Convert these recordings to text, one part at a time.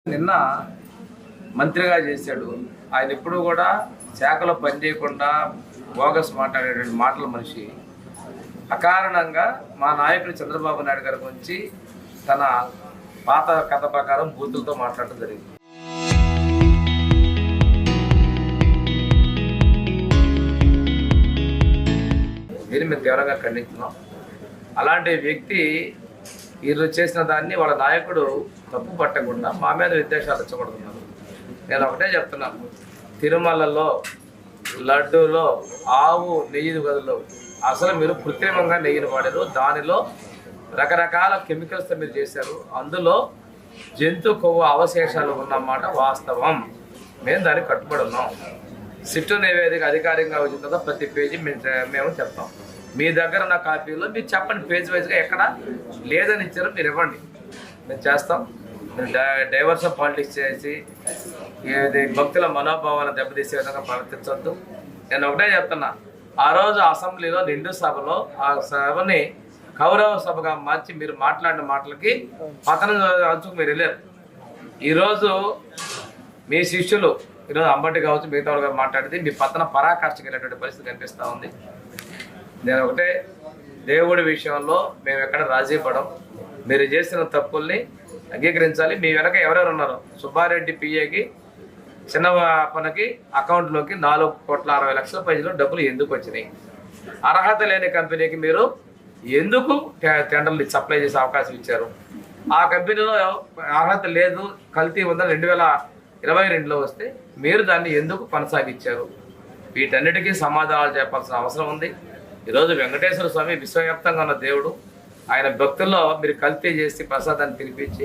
నిన్న మంత్రిగా చేశాడు. ఆయన ఎప్పుడు కూడా శాఖలో పనిచేయకుండా బోగస్ మాట్లాడేటువంటి మాటల మనిషి. అకారణంగా మా నాయకుడు చంద్రబాబు నాయుడు గారి గురించి తన పాత కథ ప్రకారం బూతులతో మాట్లాడటం జరిగింది. దీన్ని మేము తీవ్రంగా ఖండిస్తున్నాం. అలాంటి వ్యక్తి ఈరోజు చేసిన దాన్ని వాళ్ళ నాయకుడు తప్పు పట్టకుండా మా మీద విద్వేషాలు ఇచ్చకూడుతున్నారు. నేను ఒకటే చెప్తున్నాను, తిరుమలలో లడ్డూలో ఆవు నెయ్యి బదులు అసలు మీరు కృత్రిమంగా నెయ్యిని వాడారు. దానిలో రకరకాల కెమికల్స్తో మీరు చేశారు. అందులో జంతు కొవ్వు అవశేషాలు ఉన్నమాట వాస్తవం. మేము దానికి కట్టుబడి ఉన్నాం. సిట్టు నివేదిక అధికారికంగా వచ్చిన తర్వాత ప్రతి పేజీ మేము చెప్తాం. మీ దగ్గర ఉన్న కాపీలో మీరు చెప్పండి, పేజ్ వైజ్గా ఎక్కడ లేదని ఇచ్చారో మీరు ఇవ్వండి, మేము చేస్తాం. డైవర్స్ ఆఫ్ పాలిటిక్స్ చేసి భక్తుల మనోభావాలను దెబ్బతీసే విధంగా ప్రవర్తించవద్దు. నేను ఒకటే చెప్తున్నా, ఆ రోజు అసెంబ్లీలో నిండు సభలో ఆ సభని కౌరవ సభగా మార్చి మీరు మాట్లాడిన మాటలకి పతనం అంచుకు మీరు వెళ్ళారు. ఈరోజు మీ శిష్యులు ఈరోజు అంబటి కావచ్చు మిగతా వాళ్ళగా మాట్లాడితే మీ పతన పరాకాష్ఠకి వెళ్ళేటువంటి పరిస్థితి కనిపిస్తూ ఉంది. నేను ఒకటే, దేవుడి విషయంలో మేము ఎక్కడ రాజీ పడం. మీరు చేసిన తప్పుల్ని అంగీకరించాలి. మీ వెనక ఎవరెవరు ఉన్నారో, సుబ్బారెడ్డి పిఏకి చిన్న పనికి అకౌంట్లోకి 4,60,00,000 పైసలు డబ్బులు ఎందుకు వచ్చినాయి? అర్హత లేని కంపెనీకి మీరు ఎందుకు టెండర్లు సప్లై చేసే అవకాశం ఇచ్చారు? ఆ కంపెనీలో అర్హత లేదు, కల్తీ ఉందని 2022లో వస్తే మీరు దాన్ని ఎందుకు కొనసాగించారు? వీటన్నిటికీ సమాధానాలు చెప్పాల్సిన అవసరం ఉంది. ఈరోజు వెంకటేశ్వర స్వామి విశ్వవ్యాప్తంగా ఉన్న దేవుడు. ఆయన భక్తుల్లో మీరు కల్తీ చేసి ప్రసాదాన్ని తినిపించి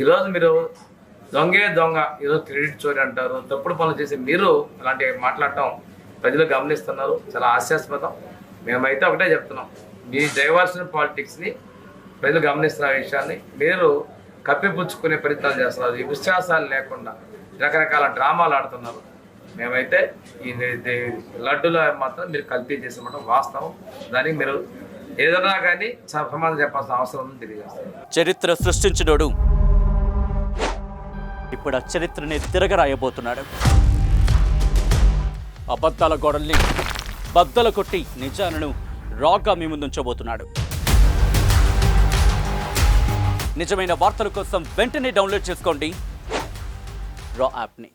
ఈరోజు మీరు దొంగే దొంగ, ఈరోజు క్రెడిట్ చోరీ అంటారు. తప్పుడు పనులు చేసి మీరు అలాంటివి మాట్లాడటం ప్రజలు గమనిస్తున్నారు. చాలా హాస్యాస్పదం. మేమైతే ఒకటే చెప్తున్నాం, మీ డైవర్షన్ పాలిటిక్స్ని ప్రజలు గమనిస్తున్న విషయాన్ని మీరు కప్పిపుచ్చుకునే ప్రయత్నాలు చేస్తున్నారు. ఈ విశ్వాసాలు లేకుండా రకరకాల డ్రామాలు ఆడుతున్నారు. మేమైతే ఈ లడ్డులో మాత్రం మీరు కల్తీ చేసేమాట వాస్తవం. దానికి మీరు ఏదన్నా కానీ సమాధానం చెప్పాల్సిన అవసరం ఉందని తెలియజేస్తారు. చరిత్ర సృష్టించినోడు ఇప్పుడు ఆ చరిత్రని తిరగరాయబోతున్నాడు. అబద్ధాల గోడల్ని బద్దలు కొట్టి నిజాలను రాగా మీ ముందుంచబోతున్నాడు. నిజమైన వార్తల కోసం వెంటనే డౌన్లోడ్ చేసుకోండి రా యాప్ని.